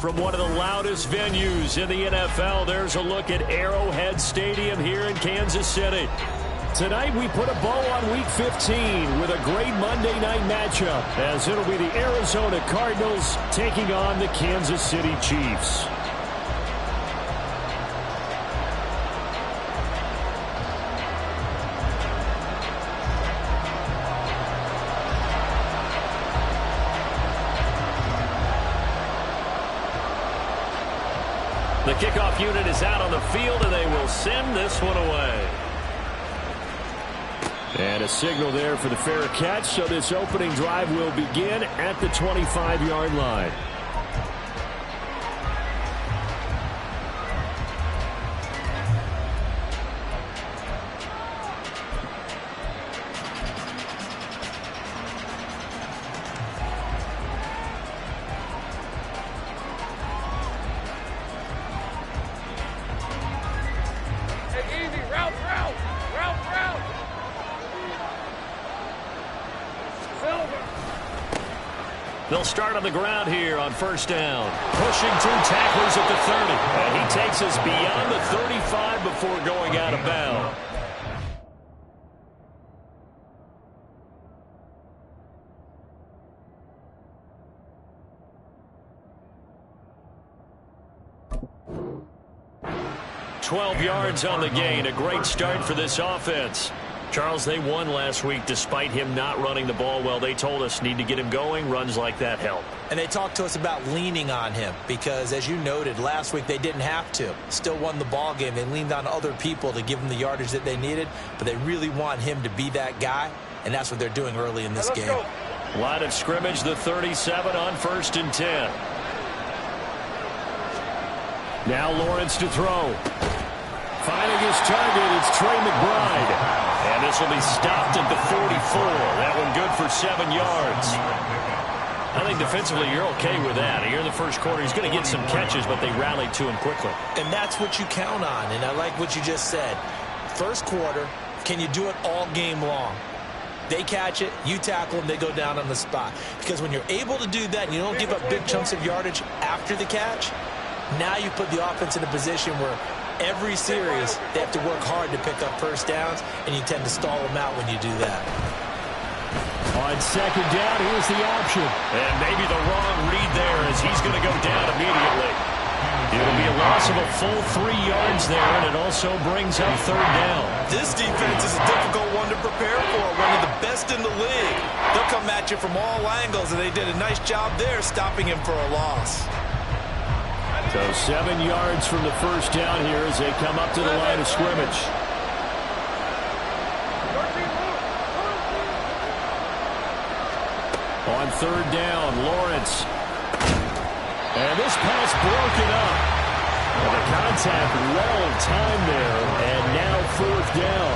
From one of the loudest venues in the NFL, there's a look at Arrowhead Stadium here in Kansas City. Tonight we put a bow on Week 15 with a great Monday night matchup, as it'll be the Arizona Cardinals taking on the Kansas City Chiefs. The kickoff unit is out on the field, and they will send this one away. And a signal there for the fair catch, so this opening drive will begin at the 25-yard line. They'll start on the ground here on first down. Pushing through tacklers at the 30. And he takes us beyond the 35 before going out of bounds. "12 yards on the gain. A great start for this offense. Charles, they won last week despite him not running the ball well. They told us need to get him going. Runs like that help. And they talked to us about leaning on him because, as you noted, last week they didn't have to. Still won the ball game. They leaned on other people to give them the yardage that they needed, but they really want him to be that guy, and that's what they're doing early in this game. Line of scrimmage, the 37 on 1st and 10. Now Lawrence to throw. Finding his target, it's Trey McBride. And this will be stopped at the 44. That one good for 7 yards. I think defensively you're okay with that. Here in the first quarter, he's going to get some catches, but they rallied to him quickly. And that's what you count on, and I like what you just said. First quarter, can you do it all game long? They catch it, you tackle them, they go down on the spot. Because when you're able to do that and you don't give up big chunks of yardage after the catch, now you put the offense in a position where every series, they have to work hard to pick up first downs, and you tend to stall them out when you do that. On second down, here's the option. And maybe the wrong read there as he's going to go down immediately. It'll be a loss of a full 3 yards there, and it also brings up third down. This defense is a difficult one to prepare for, one of the best in the league. They'll come at you from all angles, and they did a nice job there stopping him for a loss. So 7 yards from the first down here as they come up to the line of scrimmage. On third down, Lawrence. And this pass broken up. And the contact well timed there, and now fourth down.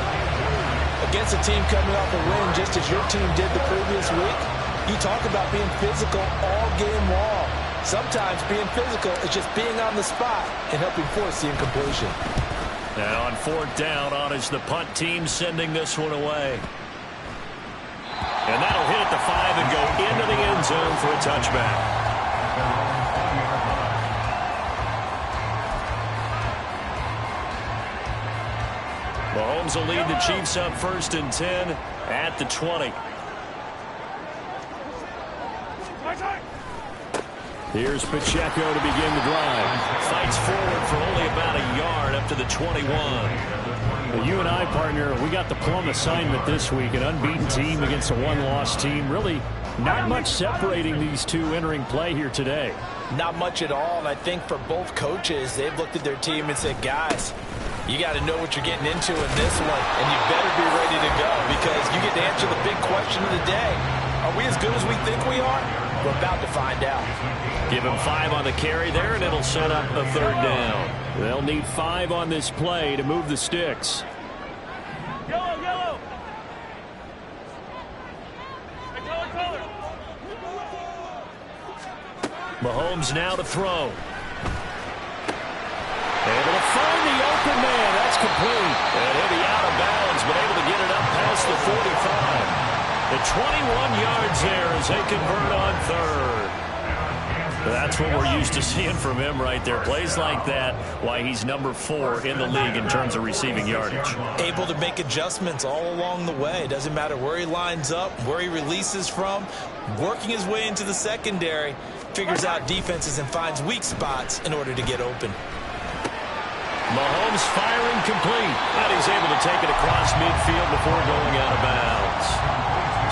Against a team coming off a win just as your team did the previous week, you talk about being physical all game long. Sometimes being physical is just being on the spot and helping force the incompletion. And on fourth down, on is the punt team sending this one away. And that'll hit at the 5 and go into the end zone for a touchback. Mahomes will lead the Chiefs up 1st and 10 at the 20. Here's Pacheco to begin the drive. Fights forward for only about a yard up to the 21. Well, you and I, partner, we got the plum assignment this week. An unbeaten team against a one-loss team. Really not much separating these two entering play here today. Not much at all, and I think for both coaches, they've looked at their team and said, guys, you got to know what you're getting into in this one, and you better be ready to go because you get to answer the big question of the day. Are we as good as we think we are? We're about to find out. Give him 5 on the carry there, and it'll set up a third down. They'll need 5 on this play to move the sticks. Yellow, yellow. Mahomes now to throw. Able to find the open man. That's complete. And he'll be out of bounds, but able to get it up past the 45. The 21 yards there as they convert on third. That's what we're used to seeing from him right there. Plays like that, why he's number 4 in the league in terms of receiving yardage. Able to make adjustments all along the way. Doesn't matter where he lines up, where he releases from. Working his way into the secondary, figures out defenses and finds weak spots in order to get open. Mahomes firing complete, and he's able to take it across midfield before going out of bounds.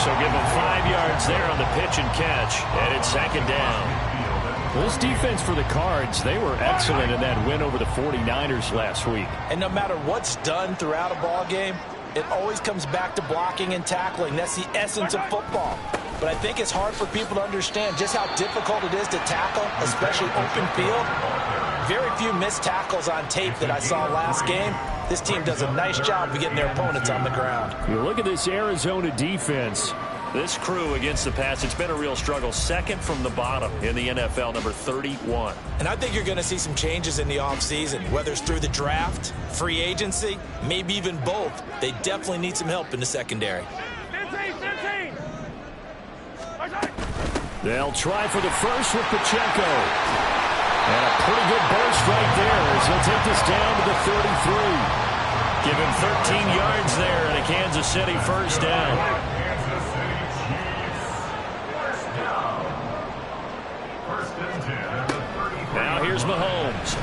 So give him 5 yards there on the pitch and catch, and it's 2nd down. Well, this defense for the Cards, they were excellent in that win over the 49ers last week. And no matter what's done throughout a ball game, it always comes back to blocking and tackling. That's the essence of football. But I think it's hard for people to understand just how difficult it is to tackle, especially open field. Very few missed tackles on tape that I saw last game. This team does a nice job of getting their opponents on the ground. You look at this Arizona defense. This crew against the pass, it's been a real struggle. 2nd from the bottom in the NFL, number 31. And I think you're going to see some changes in the offseason, whether it's through the draft, free agency, maybe even both. They definitely need some help in the secondary. 15. They'll try for the first with Pacheco. And a pretty good burst right there as he'll take this down to the 33. Give him 13 yards there and a Kansas City first down. Now here's Mahomes.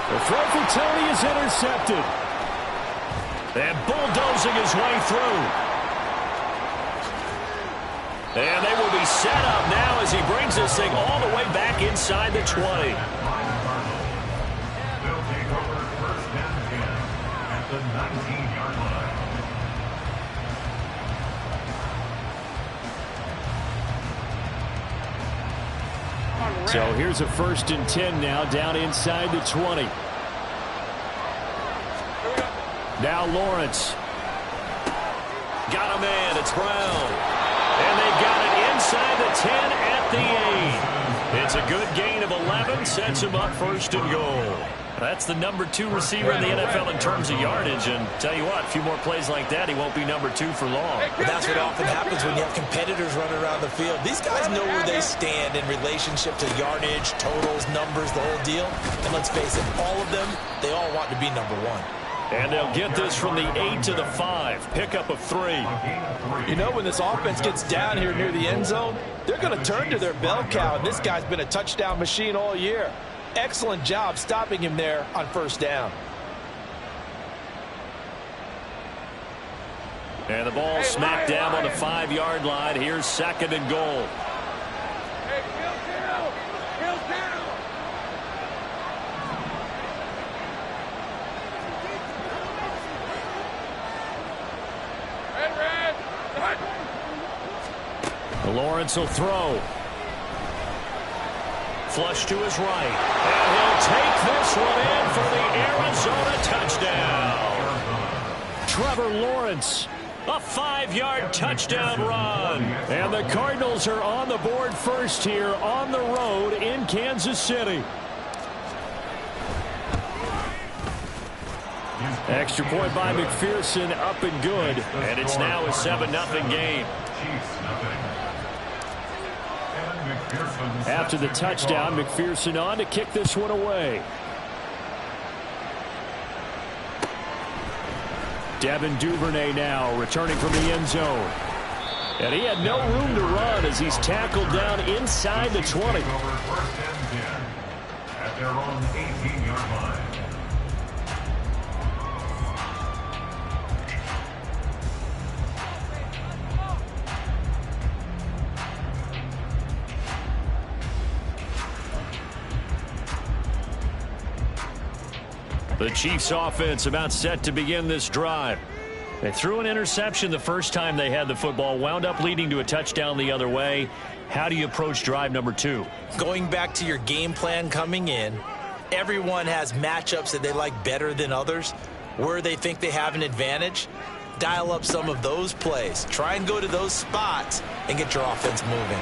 The throw for Tony is intercepted. And bulldozing his way through. And they will be set up now as he brings this thing all the way back inside the 20. They'll take over first and 10 at the 19-yard line. So here's a 1st and 10 now down inside the 20. Now Lawrence. Got a man. It's Brown. And they've got it inside the 10 at the 8. It's a good gain of 11. Sets him up 1st and goal. That's the number 2 receiver in the NFL in terms of yardage. And tell you what, a few more plays like that, he won't be number 2 for long. But that's what often happens when you have competitors running around the field. These guys know where they stand in relationship to yardage, totals, numbers, the whole deal. And let's face it, all of them, they all want to be number 1. And they'll get this from the 8 to the 5. Pickup of 3. You know, when this offense gets down here near the end zone, they're going to turn to their bell cow. And this guy's been a touchdown machine all year. Excellent job stopping him there on 1st down. And the ball smacked down on the 5-yard line. Here's 2nd and goal. Hey, Hill down. Red. Lawrence will throw. Flush to his right. And he'll take this one in for the Arizona touchdown. Trevor Lawrence. A 5-yard touchdown run. And the Cardinals are on the board first here on the road in Kansas City. Extra point by McPherson, up and good. And it's now a 7-0 game. After the touchdown, McPherson on to kick this one away. Devin Duvernay now returning from the end zone. And he had no room to run as he's tackled down inside the 20. At their own 18-yard line. The Chiefs offense about set to begin this drive. They threw an interception the first time they had the football, wound up leading to a touchdown the other way. How do you approach drive number 2? Going back to your game plan coming in, everyone has matchups that they like better than others, where they think they have an advantage. Dial up some of those plays. Try and go to those spots and get your offense moving.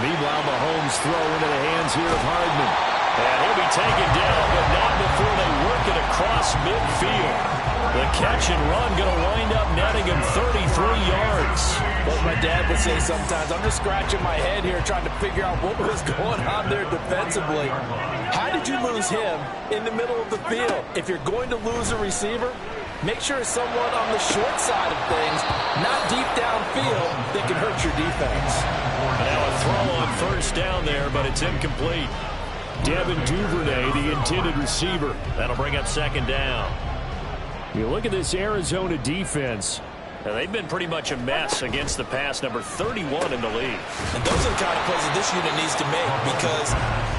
Meanwhile, Mahomes throw into the hands here of Hardman. And he'll be taken down, but not before they work it across midfield. The catch and run going to wind up netting him 33 yards. What my dad would say sometimes. I'm just scratching my head here trying to figure out what was going on there defensively. How did you lose him in the middle of the field? If you're going to lose a receiver, make sure it's someone on the short side of things, not deep downfield, that can hurt your defense. Now a throw on first down there, but it's incomplete. Devin Duvernay, the intended receiver. That'll bring up second down. You look at this Arizona defense. Now, they've been pretty much a mess against the pass, number 31 in the league. And those are the kind of plays that this unit needs to make, because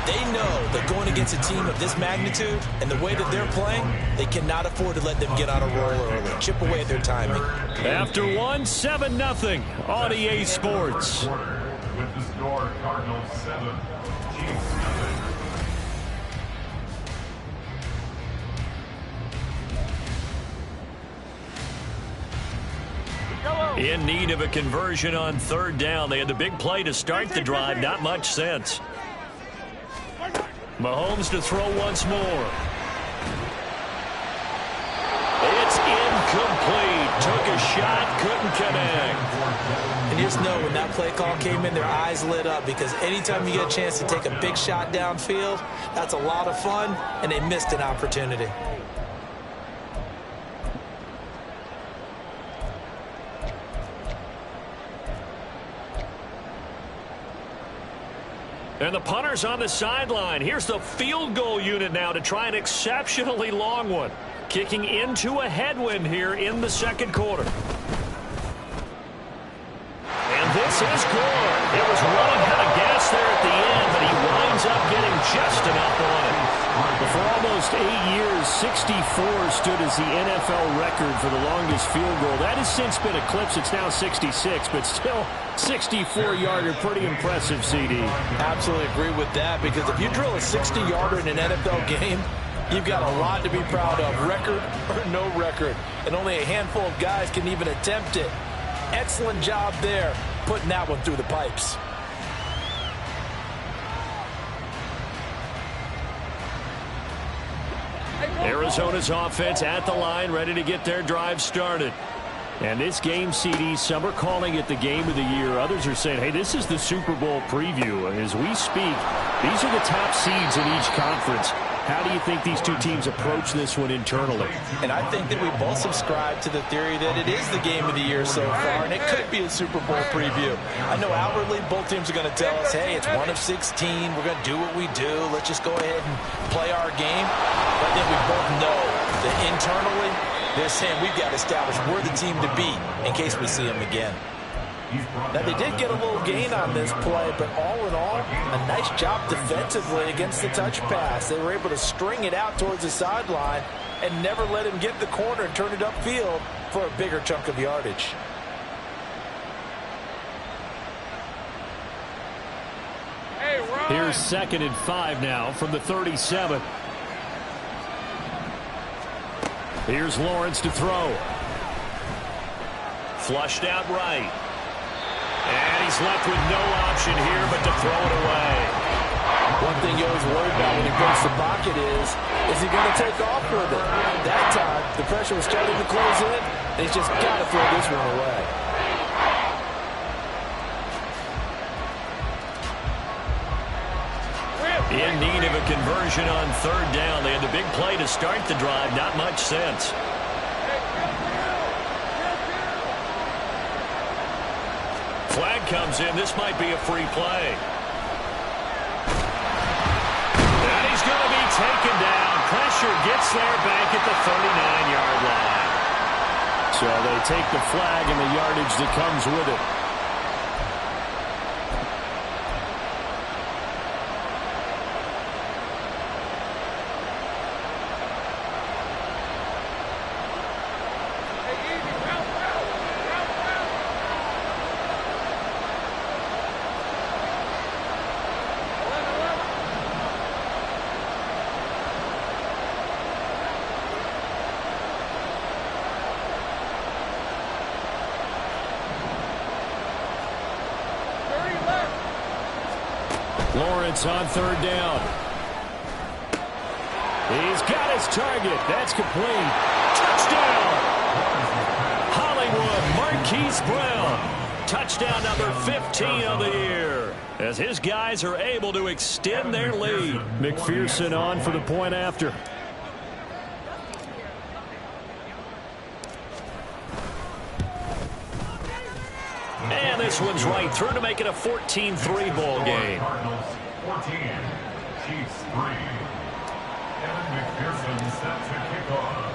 they know that going against a team of this magnitude and the way that they're playing, they cannot afford to let them get on a roll early. Chip away at their timing. After 7-0 on EA Sports. With the score, Cardinals 7, Chiefs 7. In need of a conversion on third down. They had the big play to start the drive. Not much sense. Mahomes to throw once more. It's incomplete. Took a shot, couldn't connect. And you just know when that play call came in, their eyes lit up, because anytime you get a chance to take a big shot downfield, that's a lot of fun, and they missed an opportunity. And the punter's on the sideline. Here's the field goal unit now to try an exceptionally long one. Kicking into a headwind here in the second quarter. And this is good. It was running out of gas there at the end, but he winds up getting just enough on it. For almost 8 years, 64 stood as the NFL record for the longest field goal. That has since been eclipsed. It's now 66, but still 64-yarder. Pretty impressive, CD. Absolutely agree with that, because if you drill a 60-yarder in an NFL game, you've got a lot to be proud of, record or no record. And only a handful of guys can even attempt it. Excellent job there, putting that one through the pipes. Arizona's offense at the line, ready to get their drive started. And this game, CD, some are calling it the game of the year. Others are saying, hey, this is the Super Bowl preview. And as we speak, these are the top seeds in each conference. How do you think these two teams approach this one internally? And I think that we both subscribe to the theory that it is the game of the year so far, and it could be a Super Bowl preview. I know outwardly both teams are going to tell us, hey, it's 1 of 16. We're going to do what we do. Let's just go ahead and play our game. But then we both know that internally, they're saying we've got to establish we're the team to beat in case we see them again. Now, they did get a little gain on this play, but all in all, a nice job defensively against the touch pass. They were able to string it out towards the sideline and never let him get the corner and turn it upfield for a bigger chunk of yardage. Here's 2nd and 5 now from the 37. Here's Lawrence to throw. Flushed out right. And he's left with no option here but to throw it away. One thing you always worry about when he breaks the pocket is he going to take off with it? That time, the pressure was starting to close in, and he's just got to throw this one away. In need of a conversion on third down. They had the big play to start the drive. Not much sense. Flag comes in. This might be a free play. And he's going to be taken down. Pressure gets there back at the 39-yard line. So they take the flag and the yardage that comes with it. Lawrence on third down. He's got his target. That's complete. Touchdown! Hollywood Marquise Brown. Touchdown number 15 of the year, as his guys are able to extend their lead. McPherson on for the point after. And this one's right through to make it a 14-3 ball game. Cardinals 14, Chiefs 3. Kevin McPherson set to kick off.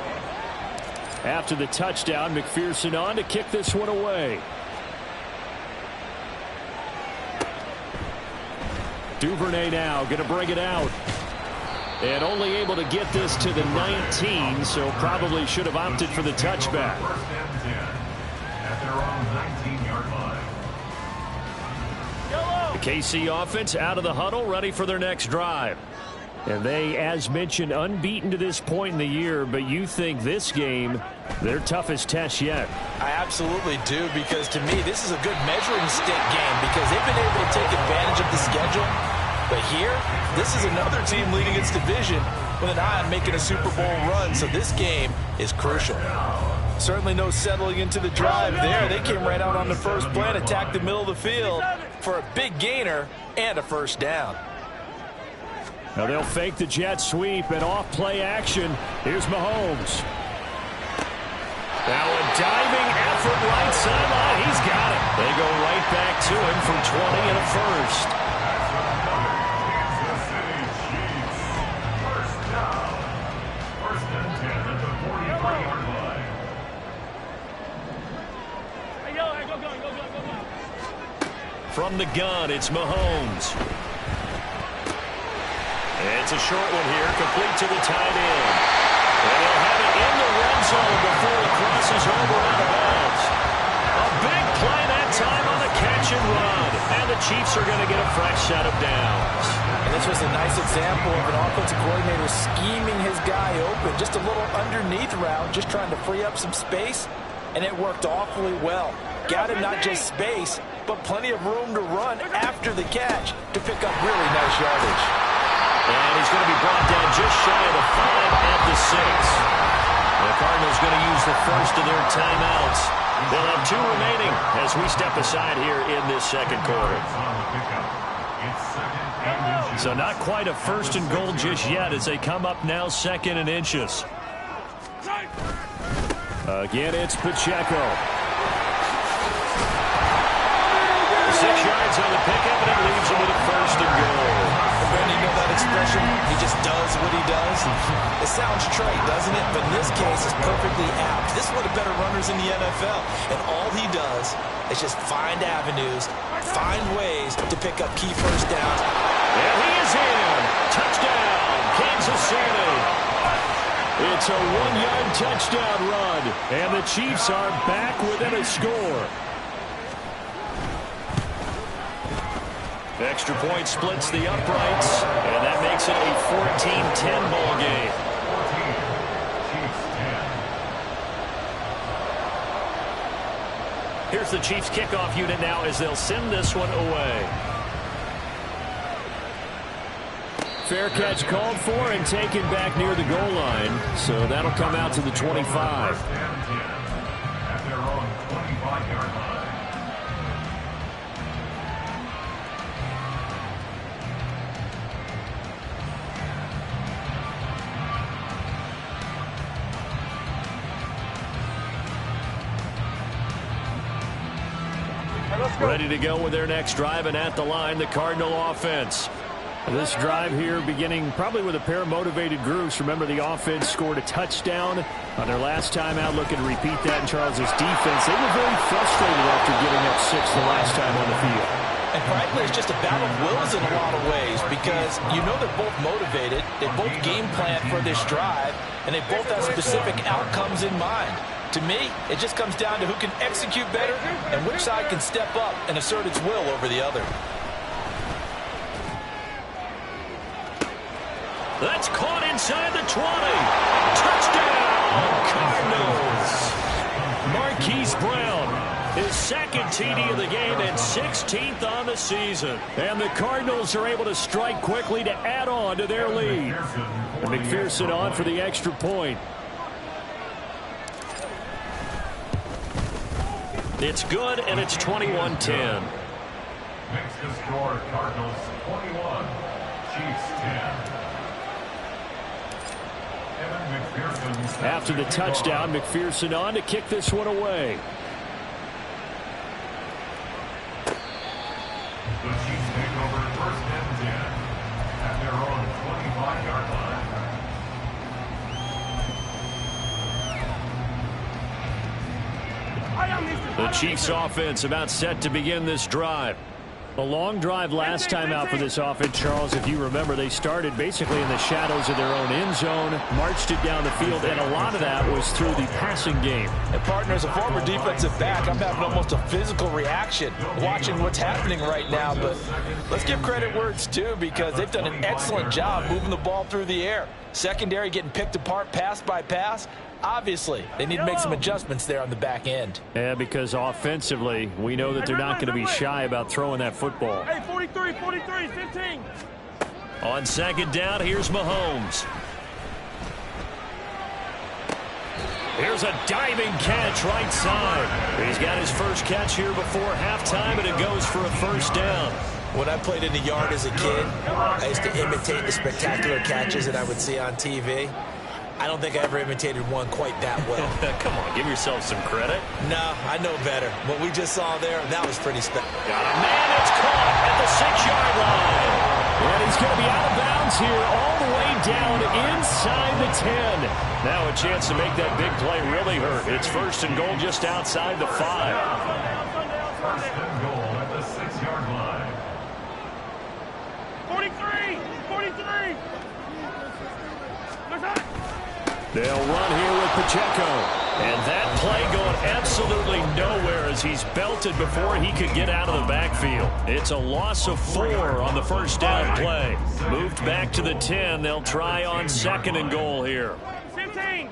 After the touchdown, McPherson on to kick this one away. Duvernay now going to bring it out. And only able to get this to the 19, so probably should have opted for the touchback. First and 10 at their own 19-yard line. The KC offense out of the huddle, ready for their next drive. And they, as mentioned, unbeaten to this point in the year, but you think this game, their toughest test yet. I absolutely do, because to me, this is a good measuring stick game because they've been able to take advantage of the schedule. But here, this is another team leading its division with an eye on making a Super Bowl run, so this game is crucial. Certainly no settling into the drive there. They came right out on the first play and attacked the middle of the field for a big gainer and a first down. Now they'll fake the jet sweep and off play action. Here's Mahomes. Now a diving effort right sideline. He's got it. They go right back to him for 20 and a first. Kansas City Chiefs. First down. First and 10 at the 43-yard line. Hey, go. From the gun, it's Mahomes. It's a short one here, complete to the tight end. And they'll have it in the red zone before he crosses over out of bounds. A big play that time on the catch and run. And the Chiefs are going to get a fresh set of downs. And this was a nice example of an offensive coordinator scheming his guy open. Just a little underneath route, just trying to free up some space. And it worked awfully well. Got him not just space, but plenty of room to run after the catch to pick up really nice yardage. And he's going to be brought down just shy of the 5 at the 6. The Cardinals going to use the first of their timeouts. They'll have 2 remaining as we step aside here in this second quarter. So not quite a first and goal just yet as they come up now second and inches. Again, it's Pacheco. 6 yards on the pickup, and it leaves him with a first and goal. Ben, you know that expression? He just does what he does. It sounds trite, doesn't it? But in this case, it's perfectly apt. This is one of the better runners in the NFL. And all he does is just find avenues, find ways to pick up key first downs. And he is in. Touchdown, Kansas City. It's a 1-yard touchdown run. And the Chiefs are back within a score. Extra point splits the uprights, and that makes it a 14-10 ball game. 14, Chiefs 10. Here's the Chiefs kickoff unit now as they'll send this one away. Fair catch called for and taken back near the goal line, so that'll come out to the 25. First and 10 at their own 25-yard line. Ready to go with their next drive, and at the line, the Cardinal offense. This drive here beginning probably with a pair of motivated groups. Remember, the offense scored a touchdown on their last time out. Looking to repeat that in Charles' defense. They were very frustrated after giving up 6 the last time on the field. And frankly, it's just a battle of wills in a lot of ways because you know they're both motivated, they both game plan for this drive, and they both have specific outcomes in mind. To me, it just comes down to who can execute better and which side can step up and assert its will over the other. That's caught inside the 20. Touchdown, Cardinals. Marquise Brown, his second TD of the game and 16th on the season. And the Cardinals are able to strike quickly to add on to their lead. And McPherson on for the extra point. It's good, and it's 21-10. Makes the score Cardinals 21, Chiefs 10. After the touchdown, McPherson on to kick this one away. The Chiefs take over first and 10 at their own 25-yard line. The Chiefs offense about set to begin this drive. A long drive last time out for this offense, Charles. If you remember, they started basically in the shadows of their own end zone, marched it down the field, and a lot of that was through the passing game. And partner, as a former defensive back, I'm having almost a physical reaction watching what's happening right now. But let's give credit where it's due, because they've done an excellent job moving the ball through the air. Secondary getting picked apart pass by pass. Obviously, they need to make some adjustments there on the back end. Yeah, because offensively, we know that they're not going to be shy about throwing that football. Hey, 43, 15. On second down, here's Mahomes. Here's a diving catch right side. He's got his first catch here before halftime, and it goes for a first down. When I played in the yard as a kid, I used to imitate the spectacular catches that I would see on TV. I don't think I ever imitated one quite that well. Come on, give yourself some credit. No, I know better. What we just saw there, that was pretty special. Got a man, it's caught at the 6-yard line. And he's going to be out of bounds here all the way down inside the 10. Now a chance to make that big play really hurt. It's first and goal just outside the 5. First and goal at the 6-yard line. 43. They'll run here with Pacheco. And that play going absolutely nowhere as he's belted before he could get out of the backfield. It's a loss of 4 on the first down play. Moved back to the 10. They'll try on second and goal here. 15.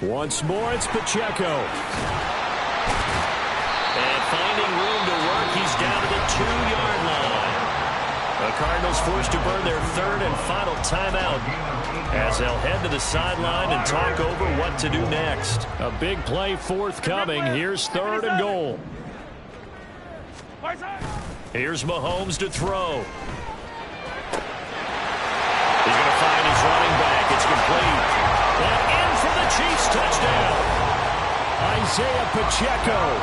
Once more, it's Pacheco. And finding room to work, he's down to the 2-yard line. The Cardinals forced to burn their third and final timeout as they'll head to the sideline and talk over what to do next. A big play forthcoming. Here's third and goal. Here's Mahomes to throw. He's going to find his running back. It's complete. And in for the Chiefs touchdown. Isaiah Pacheco.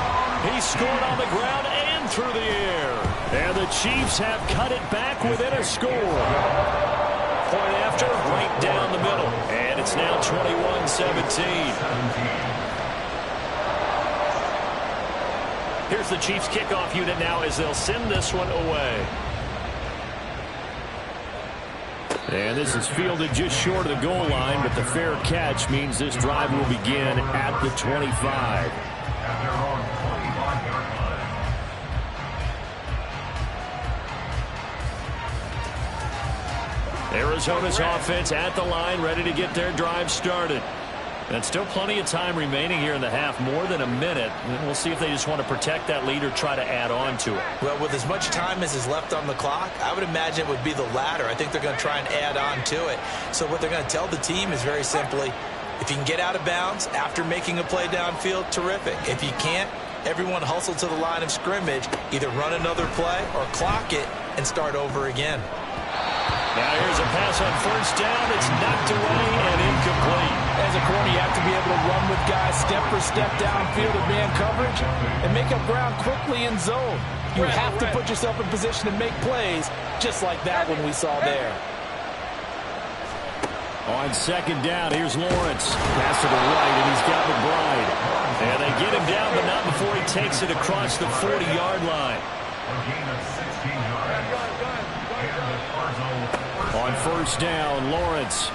He scored on the ground and through the air. And the Chiefs have cut it back within a score. Point after, right down the middle. And it's now 21-17. Here's the Chiefs kickoff unit now as they'll send this one away. And this is fielded just short of the goal line, but the fair catch means this drive will begin at the 25. Arizona's offense at the line, ready to get their drive started. And still plenty of time remaining here in the half, more than a minute. We'll see if they just want to protect that lead or try to add on to it. Well, with as much time as is left on the clock, I would imagine it would be the latter. I think they're going to try and add on to it. So what they're going to tell the team is very simply, if you can get out of bounds after making a play downfield, terrific. If you can't, everyone hustle to the line of scrimmage, either run another play or clock it and start over again. Now here's a pass on first down. It's knocked away and incomplete. As a corner, you have to be able to run with guys step for step downfield in man coverage and make up ground quickly in zone. You have to put yourself in position to make plays just like that one we saw there. On second down, here's Lawrence. Pass to the right, and he's got McBride. And they get him down, but not before he takes it across the 40-yard line. On first down, Lawrence.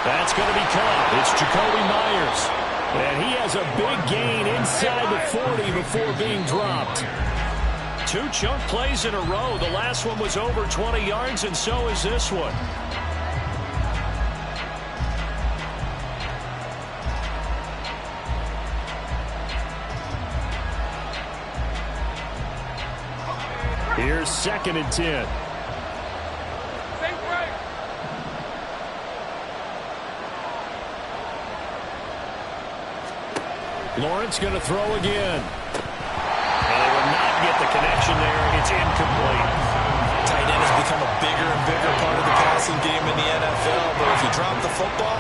That's going to be caught. It's Jacoby Myers. And he has a big gain inside the 40 before being dropped. 2 chunk plays in a row. The last one was over 20 yards, and so is this one. Here's second and 10. Lawrence going to throw again. And they will not get the connection there. It's incomplete. Tight end has become a bigger and bigger part of the passing game in the NFL, but if you drop the football,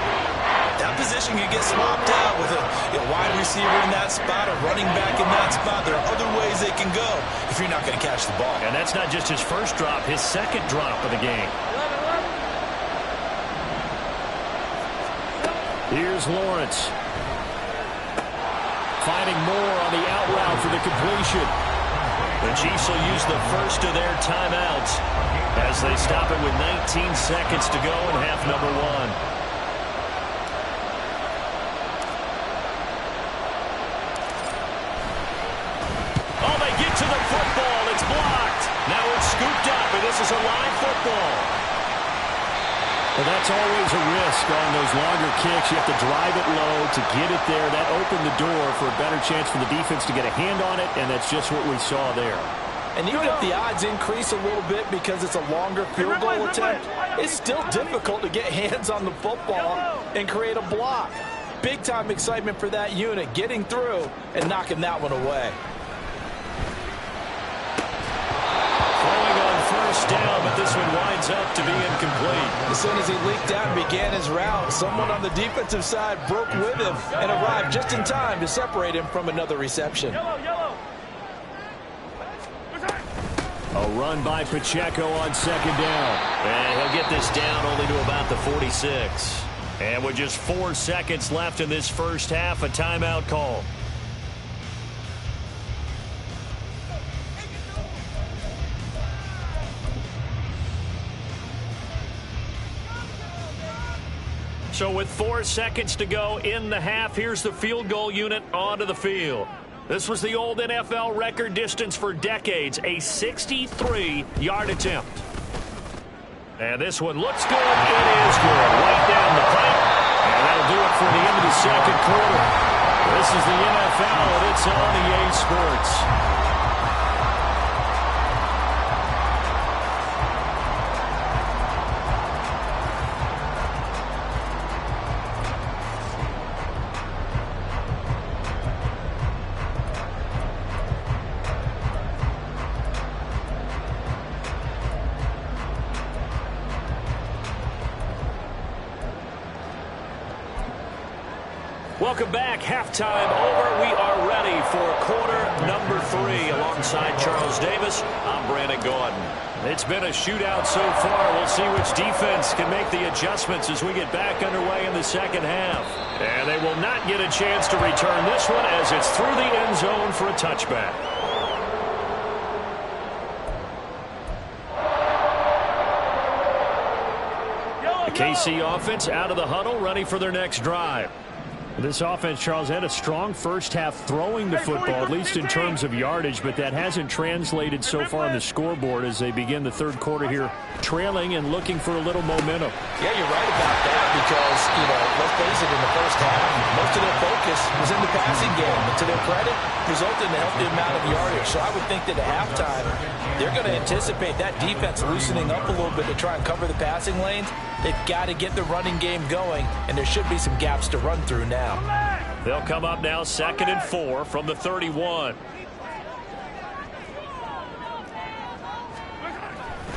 that position can get swapped out with a wide receiver in that spot, a running back in that spot. There are other ways they can go if you're not going to catch the ball. And that's not just his first drop, his second drop of the game. Here's Lawrence. Finding more on the out route for the completion. The Chiefs will use the first of their timeouts as they stop it with 19 seconds to go in half number one. Oh, they get to the football. It's blocked. Now it's scooped up, and this is a live football. Well, that's always a risk on those longer kicks. You have to drive it low to get it there. That opened the door for a better chance for the defense to get a hand on it, and that's just what we saw there. And even if the odds increase a little bit because it's a longer field goal attempt, it's still difficult to get hands on the football and create a block. Big-time excitement for that unit, getting through and knocking that one away. First down, but this one winds up to be incomplete. As soon as he leaked out and began his route, someone on the defensive side broke with him and arrived just in time to separate him from another reception. Yellow. A run by Pacheco on second down. And he'll get this down only to about the 46. And with just 4 seconds left in this first half, a timeout call. So with 4 seconds to go in the half, here's the field goal unit onto the field. This was the old NFL record distance for decades, a 63-yard attempt. And this one looks good. It is good. Right down the pipe. And that'll do it for the end of the second quarter. This is the NFL, and it's on EA Sports. Welcome back. Halftime over. We are ready for quarter number 3. Alongside Charles Davis, I'm Brandon Gordon. It's been a shootout so far. We'll see which defense can make the adjustments as we get back underway in the second half. And they will not get a chance to return this one as it's through the end zone for a touchback. The KC offense out of the huddle, ready for their next drive. This offense, Charles, had a strong first half throwing the football, at least in terms of yardage, but that hasn't translated so far on the scoreboard as they begin the third quarter here, trailing and looking for a little momentum. Yeah, you're right about that because, let's face it, in the first half, most of their focus was in the passing game. And to their credit, resulted in a healthy amount of yardage. So I would think that at halftime, they're going to anticipate that defense loosening up a little bit to try and cover the passing lanes. They've got to get the running game going, and there should be some gaps to run through now. They'll come up now 2nd and 4 from the 31.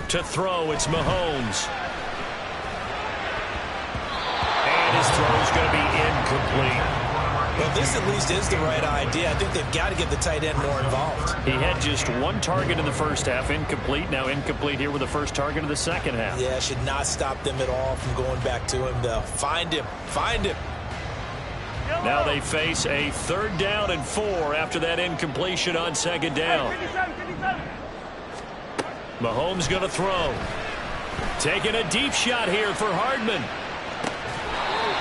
To throw, it's Mahomes. And his throw is going to be incomplete. Well, this at least is the right idea. I think they've got to get the tight end more involved. He had just 1 target in the first half, incomplete. Now incomplete here with the first target of the second half. Yeah, should not stop them at all from going back to him, though. Find him. Now they face a 3rd down and 4 after that incompletion on 2nd down. Mahomes going to throw. Taking a deep shot here for Hardman.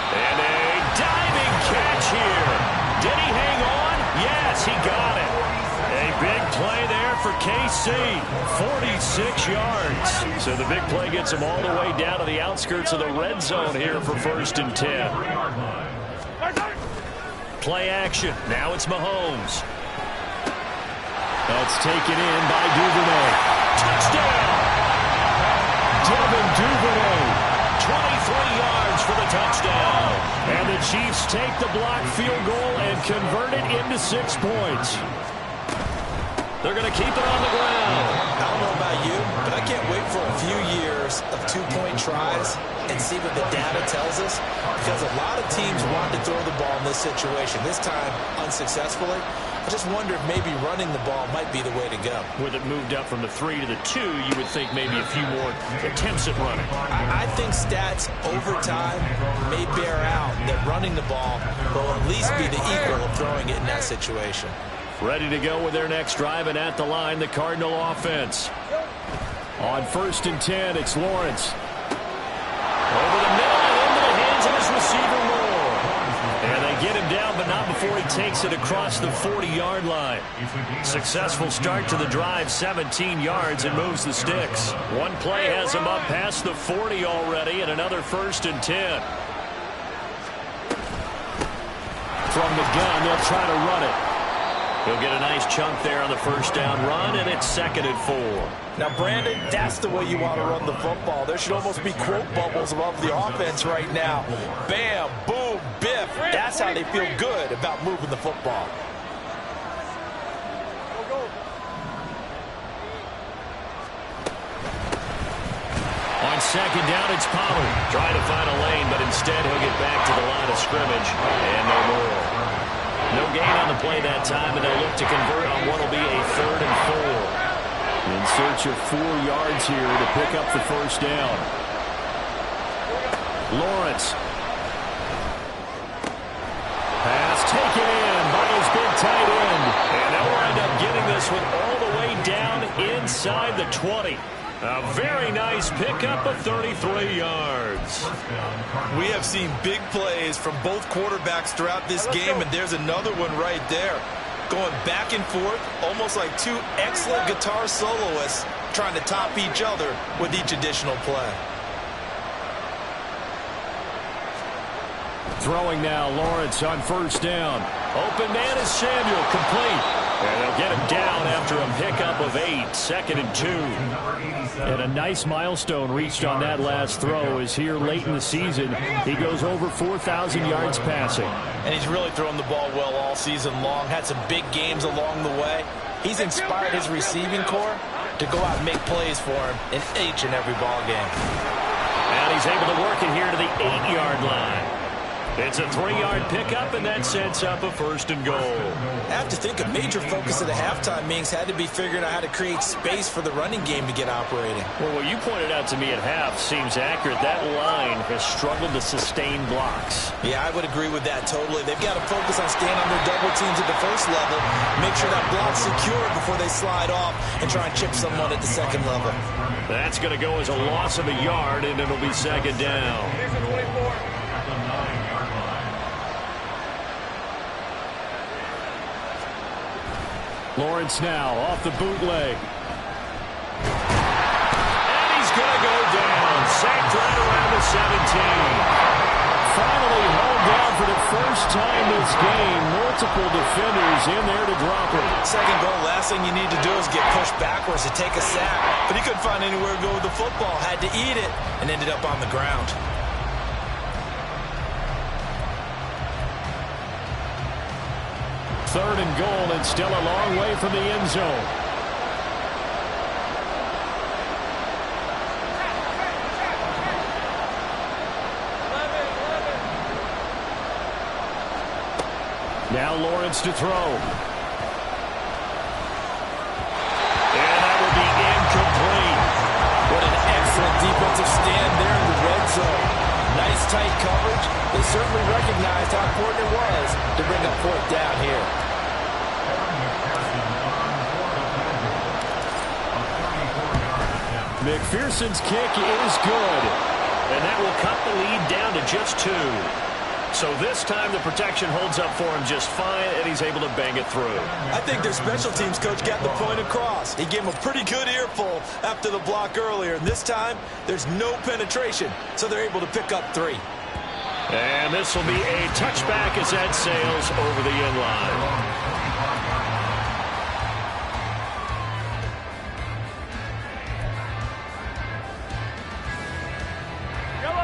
And a diving catch here. Did he hang on? Yes, he got it. A big play there for KC. 46 yards. So the big play gets him all the way down to the outskirts of the red zone here for 1st and 10. Play action. Now it's Mahomes. That's taken in by Duvernay. Touchdown! Devin Duvernay. 23 yards for the touchdown. And the Chiefs take the blocked field goal and convert it into 6 points. They're going to keep it on the ground. I don't know about you, but I can't wait for a few years of 2-point tries and see what the data tells us, because a lot of teams want to throw the ball in this situation, this time unsuccessfully. I just wonder if maybe running the ball might be the way to go. With it moved up from the 3 to the 2, you would think maybe a few more attempts at running. I think stats over time may bear out that running the ball will at least be the equal of throwing it in that situation. Ready to go with their next drive, and at the line, the Cardinal offense. On 1st and 10, it's Lawrence. Over the middle and into the hands of his receiver, Moore. And they get him down, but not before he takes it across the 40-yard line. Successful start to the drive, 17 yards, and moves the sticks. One play has him up past the 40 already, and another 1st and 10. From the gun, they'll try to run it. He'll get a nice chunk there on the 1st down run, and it's 2nd and 4. Now, Brandon, that's the way you want to run the football. There should almost be quote bubbles above the offense right now. Bam, boom, biff. That's how they feel good about moving the football. On 2nd down, it's Pollard. Trying to find a lane, but instead he'll get back to the line of scrimmage, and no more. No gain on the play that time, and they'll look to convert on what will be a 3rd and 4. In search of 4 yards here to pick up the 1st down. Lawrence. Pass taken in by his big tight end. And they'll wind up getting this one all the way down inside the 20. A very nice pickup of 33 yards. We have seen big plays from both quarterbacks throughout this game, and there's another one right there. Going back and forth, almost like 2 excellent guitar soloists trying to top each other with each additional play. Throwing now, Lawrence on 1st down. Open man is Samuel, complete. And they'll get him down after a pickup of 8, 2nd and 2. And a nice milestone reached on that last throw is here late in the season. He goes over 4,000 yards passing. And he's really thrown the ball well all season long. Had some big games along the way. He's inspired his receiving corps to go out and make plays for him in each and every ball game. And he's able to work it here to the 8-yard line. It's a 3-yard pickup, and that sets up a 1st and goal. I have to think a major focus of the halftime meetings had to be figuring out how to create space for the running game to get operating. Well, what you pointed out to me at half seems accurate. That line has struggled to sustain blocks. Yeah, I would agree with that totally. They've got to focus on staying on their double teams at the 1st level, make sure that block's secure before they slide off, and try and chip someone at the 2nd level. That's going to go as a loss of a yard, and it'll be 2nd down. Lawrence now off the bootleg. And he's going to go down. Sacked right around the 17. Finally hauled down for the first time this game. Multiple defenders in there to drop him. 2nd goal, last thing you need to do is get pushed backwards to take a sack. But he couldn't find anywhere to go with the football. Had to eat it and ended up on the ground. 3rd and goal, and still a long way from the end zone. Now Lawrence to throw. And that will be incomplete. What an excellent defensive stand there in the red zone. Nice tight coverage. They certainly recognized how important it was to bring up 4th down here. McPherson's kick is good. And that will cut the lead down to just 2. So this time the protection holds up for him just fine, and he's able to bang it through. I think their special teams coach got the point across. He gave him a pretty good earful after the block earlier. And this time, there's no penetration, so they're able to pick up 3. And this will be a touchback as that sails over the end line.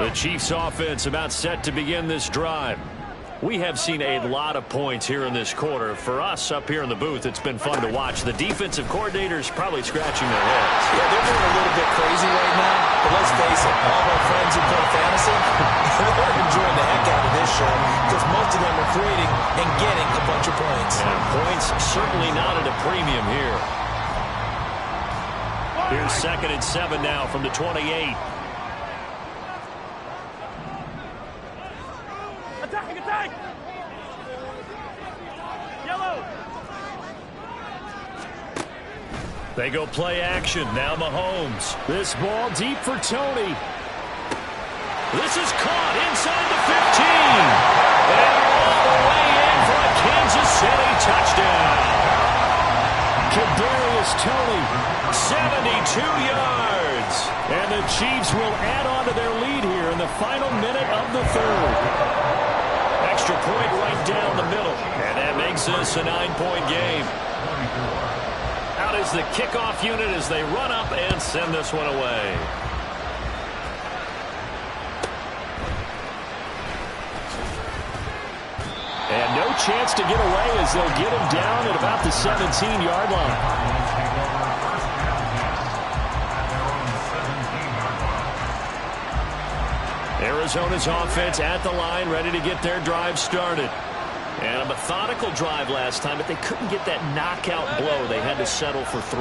The Chiefs offense about set to begin this drive. We have seen a lot of points here in this quarter. For us up here in the booth, it's been fun to watch. The defensive coordinators probably scratching their heads. Yeah, they're going a little bit crazy right now. But let's face it, all of our friends who play fantasy, they're enjoying the heck out of this show because most of them are creating and getting a bunch of points. And points certainly not at a premium here. Here's 2nd and 7 now from the 28. Attack! Yellow! They go play action. Now Mahomes. This ball deep for Tony. This is caught inside the 15. And all the way in for a Kansas City touchdown. Kadarius Tony. 72 yards. And the Chiefs will add on to their lead here in the final minute of the 3rd. Extra point right down the middle. And that makes this a 9-point game. Out is the kickoff unit as they run up and send this one away. And no chance to get away as they'll get him down at about the 17-yard line. Arizona's offense at the line, ready to get their drive started. And a methodical drive last time, but they couldn't get that knockout blow. They had to settle for 3.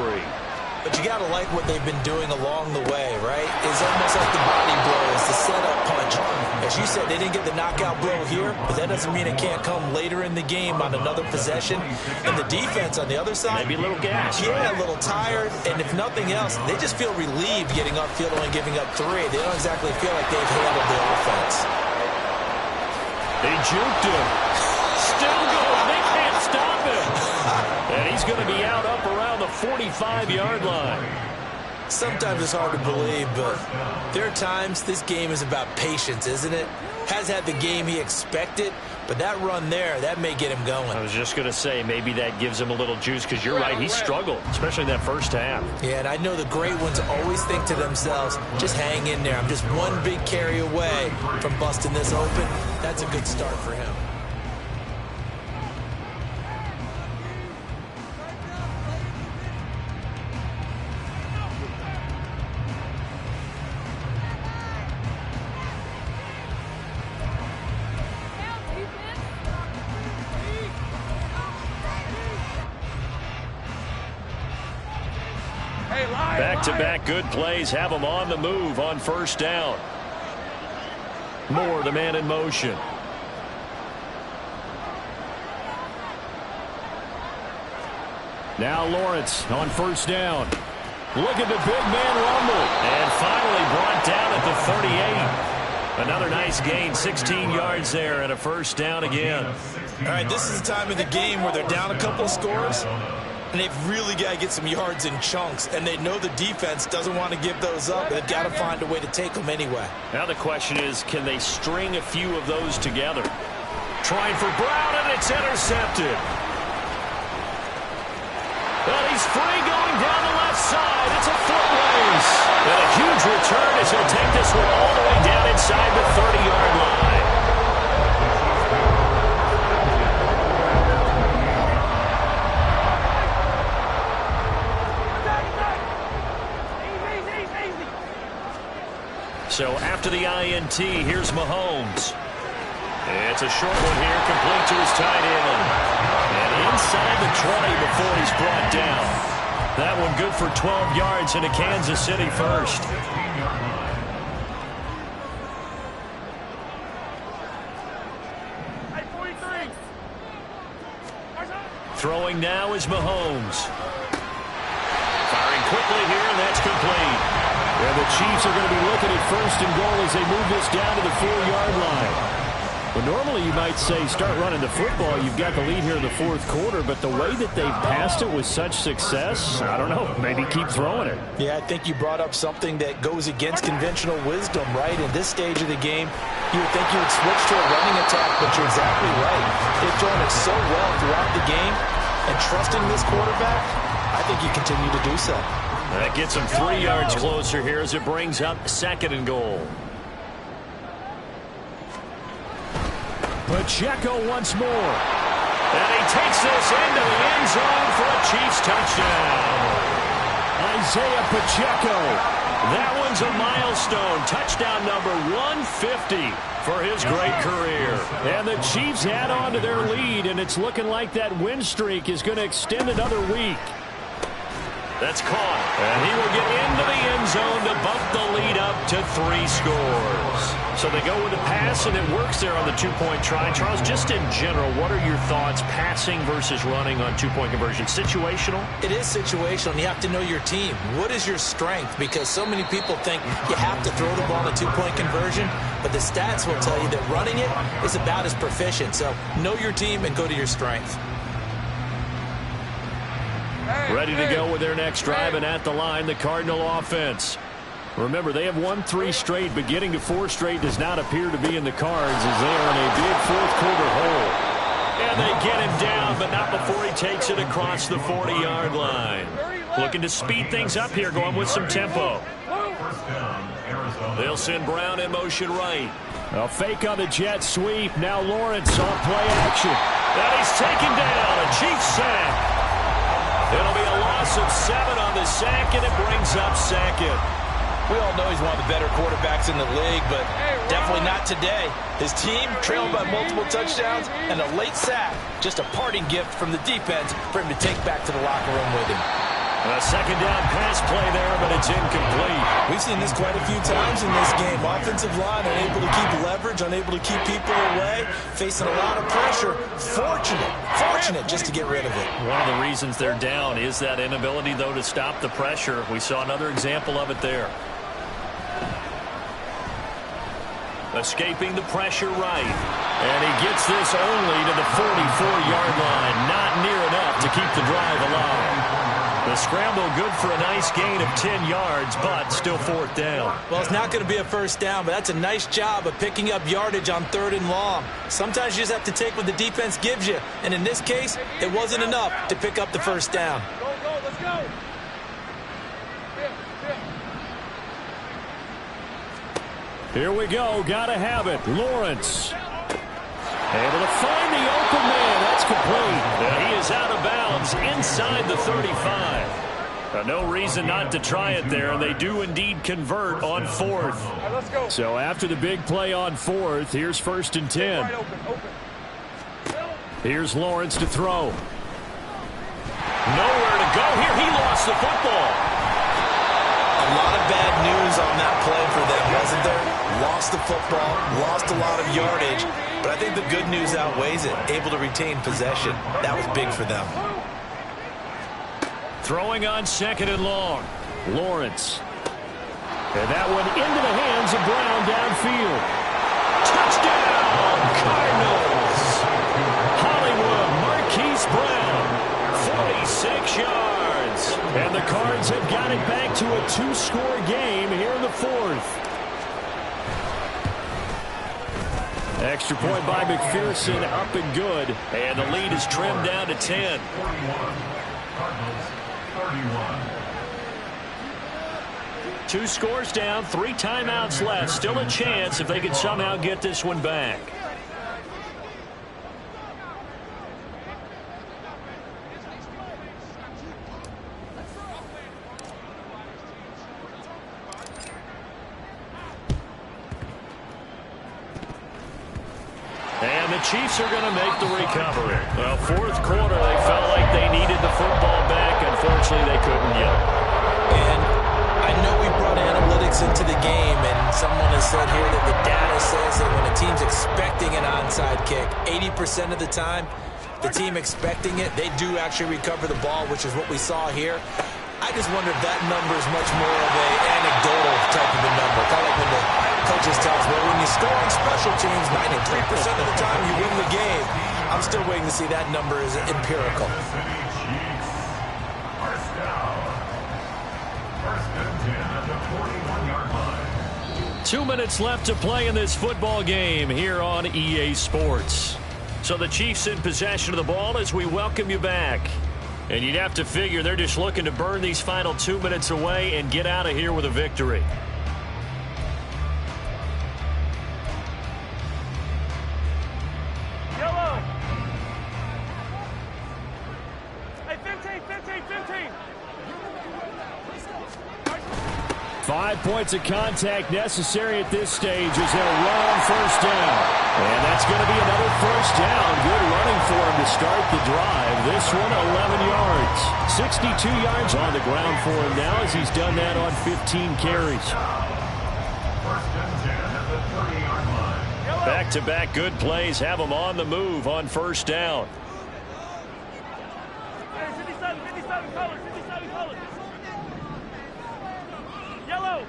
But you got to like what they've been doing along the way, right? It's almost like the body blows, the setup punch. As you said, they didn't get the knockout blow here, but that doesn't mean it can't come later in the game on another possession. And the defense on the other side, maybe a little gas. Yeah, right? a little tired. And if nothing else, they just feel relieved getting upfield and giving up 3. They don't exactly feel like they've handled the offense. They juked him. Still going. They can't stop him. And he's going to be out up around the 45-yard line. Sometimes it's hard to believe, but there are times this game is about patience, isn't it? Has had the game he expected, but that run there, that may get him going. I was just going to say, maybe that gives him a little juice, because you're right, he struggled, especially in that first half. Yeah, and I know the great ones always think to themselves, just hang in there. I'm just one big carry away from busting this open. That's a good start for him. Back-to-back good plays have them on the move on first down. Moore, the man in motion. Now Lawrence on first down. Look at the big man rumble. And finally brought down at the 38. Another nice gain, 16 yards there, and a first down again. All right, this is the time of the game where they're down a couple of scores, and they've really got to get some yards in chunks, and they know the defense doesn't want to give those up. They've got to find a way to take them anyway. Now the question is, can they string a few of those together? Trying for Brown, and it's intercepted. Well, he's free going down the left side. It's a foot race. And a huge return as he'll take this one all the way down inside the 30-yard line. So after the INT, here's Mahomes. It's a short one here, complete to his tight end. And inside the 20 before he's brought down. That one good for 12 yards into Kansas City first. Throwing now is Mahomes. Firing quickly here, and that's complete. And the Chiefs are going to be looking at first and goal as they move this down to the 4-yard line. Well, normally you might say start running the football. You've got the lead here in the fourth quarter, but the way that they've passed it with such success, I don't know, maybe keep throwing it. Yeah, I think you brought up something that goes against conventional wisdom, right? In this stage of the game, you would think you would switch to a running attack, but you're exactly right. They've thrown it so well throughout the game, and trusting this quarterback, I think you continue to do so. That gets them 3 yards closer here as it brings up second and goal. Pacheco once more. And he takes this into the end zone for a Chiefs touchdown. Isaiah Pacheco. That one's a milestone. Touchdown number 150 for his great career. And the Chiefs add on to their lead, and it's looking like that win streak is going to extend another week. That's caught. And he will get into the end zone to bump the lead up to 3 scores. So they go with a pass, and it works there on the two-point try. Charles, just in general, what are your thoughts passing versus running on two-point conversion? Situational? It is situational, and you have to know your team. What is your strength? Because so many people think you have to throw the ball in a two-point conversion, but the stats will tell you that running it is about as proficient. So know your team and go to your strength. Ready to go with their next drive, and at the line, the Cardinal offense. Remember, they have won 3 straight, but getting to 4 straight does not appear to be in the cards as they are in a big fourth-quarter hole. And they get him down, but not before he takes it across the 40-yard line. Looking to speed things up here, going with some tempo. They'll send Brown in motion right. A fake on the jet sweep. Now Lawrence on play action. And he's taken down. A Chiefs sack. It'll be a loss of 7 on the sack, and it brings up 2nd. We all know he's one of the better quarterbacks in the league, but definitely not today. His team trailed by multiple touchdowns and a late sack. Just a parting gift from the defense for him to take back to the locker room with him. A second down pass play there, but it's incomplete. We've seen this quite a few times in this game. Offensive line unable to keep leverage, unable to keep people away, facing a lot of pressure. Fortunate just to get rid of it. One of the reasons they're down is that inability, though, to stop the pressure. We saw another example of it there. Escaping the pressure right. And he gets this only to the 44-yard line. Not near enough to keep the drive alive. The scramble good for a nice gain of 10 yards, but still 4th down. Well, it's not going to be a first down, but that's a nice job of picking up yardage on 3rd and long. Sometimes you just have to take what the defense gives you, and in this case, it wasn't enough to pick up the first down. Go, let's go. Here we go. Gotta have it. Lawrence. Able to find the open man. That's complete. And he is out of bounds inside the 35. No reason not to try it there, and they do indeed convert on 4th. Right, let's go. So after the big play on 4th, here's 1st and 10. Right, open. Here's Lawrence to throw. Nowhere to go here. He lost the football. A lot of bad news on that play for them, wasn't there? Lost the football, lost a lot of yardage, but I think the good news outweighs it. Able to retain possession. That was big for them. Throwing on 2nd and long. Lawrence. And that one into the hands of Brown downfield. Touchdown, Cardinals. Hollywood Marquise Brown, 46 yards. And the Cards have got it back to a 2-score game here in the 4th. Extra point by McPherson, up and good. And the lead is trimmed down to 10. 41. Cardinals, 31. 2 scores down, 3 timeouts left. Still a chance if they could somehow get this one back. And the Chiefs are going to make the recovery. Well, 4th quarter, they felt like they needed the football back. Unfortunately, they couldn't get it. And I know we brought analytics into the game, and someone has said here that the data says that when a team's expecting an onside kick, 80% of the time, the team expecting it, they do actually recover the ball, which is what we saw here. I just wonder if that number is much more of an anecdotal type of a number. Kind of like when the coaches tell us, well, when you score on special teams, 93% of the time you win the game. I'm still waiting to see that number is empirical. First down. 1st and 10 at the 41-yard line. 2 minutes left to play in this football game here on EA Sports. So the Chiefs in possession of the ball as we welcome you back. And you'd have to figure they're just looking to burn these final 2 minutes away and get out of here with a victory. 5 points of contact necessary at this stage as they'll run on first down. And that's going to be another first down. Good running for him to start the drive. This one 11 yards. 62 yards on the ground for him now as he's done that on 15 carries. Back-to-back good plays have him on the move on first down. Hey, 57 colors, 57 colors. Yellow.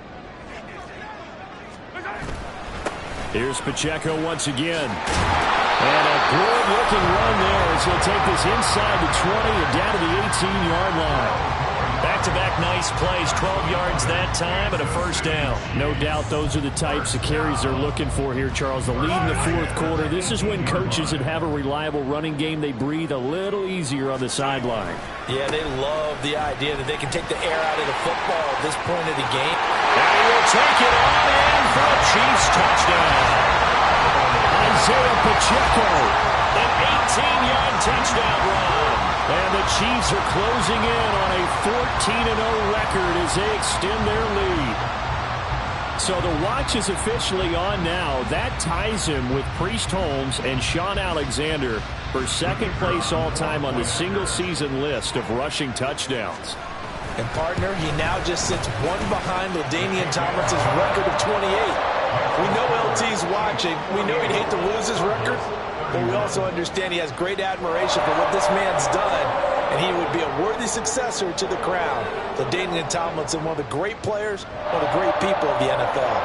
Here's Pacheco once again. And a good-looking run there as he'll take this inside the 20 and down to the 18-yard line. Back-to-back nice plays, 12 yards that time and a first down. No doubt those are the types of carries they're looking for here, Charles. The lead in the fourth quarter. This is when coaches that have a reliable running game, they breathe a little easier on the sideline. Yeah, they love the idea that they can take the air out of the football at this point of the game. And he will take it on in for a Chiefs touchdown. Isaiah Pacheco. An 18-yard touchdown run. And the Chiefs are closing in on a 14-0 record as they extend their lead. So the watch is officially on now. That ties him with Priest Holmes and Sean Alexander for second place all-time on the single-season list of rushing touchdowns. And, partner, he now just sits one behind LaDainian Tomlinson's record of 28. We know LT's watching. We know he'd hate to lose his record. But we also understand he has great admiration for what this man's done, and he would be a worthy successor to the crown. LaDainian Tomlinson, one of the great players, one of the great people of the NFL.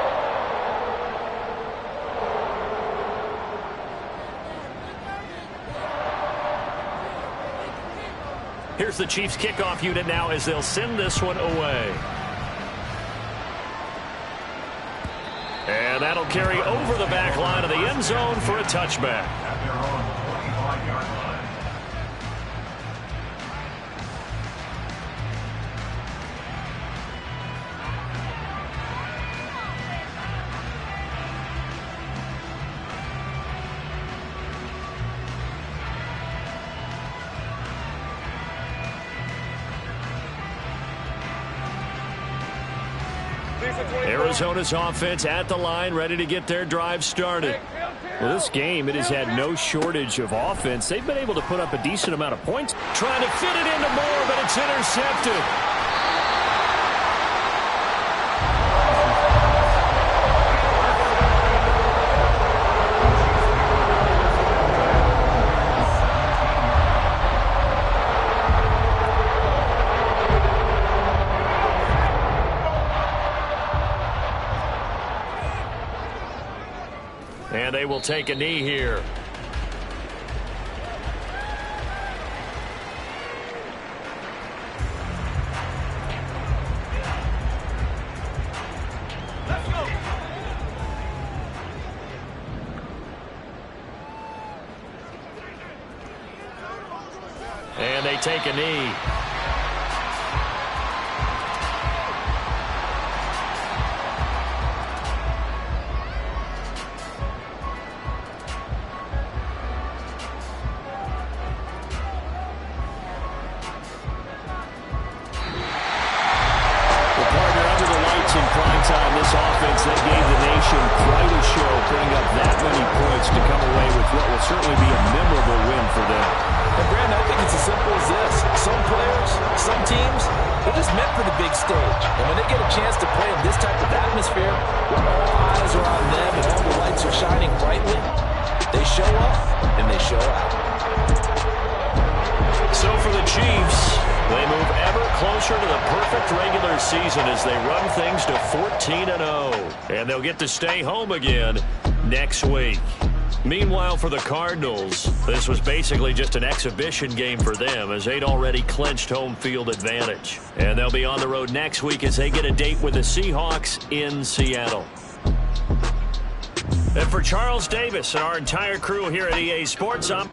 Here's the Chiefs kickoff unit now as they'll send this one away. And that'll carry over the back line of the end zone for a touchback. At their own 25-yard line. Arizona's offense at the line, ready to get their drive started. Well, this game, it has had no shortage of offense. They've been able to put up a decent amount of points. Trying to fit it into Moore, but it's intercepted. And they will take a knee here. Let's go. And they take a knee. This offense that gave the nation quite a show, putting up that many points to come away with what will certainly be a memorable win for them. And, Brandon, I think it's as simple as this. Some players, some teams, they're just meant for the big stage. And when they get a chance to play in this type of atmosphere, where all eyes are on them and all the lights are shining brightly, they show up and they show out. So for the Chiefs, they move ever closer to the perfect regular season as they run things to 14-0. And they'll get to stay home again next week. Meanwhile, for the Cardinals, this was basically just an exhibition game for them as they'd already clinched home field advantage. And they'll be on the road next week as they get a date with the Seahawks in Seattle. And for Charles Davis and our entire crew here at EA Sports, I'm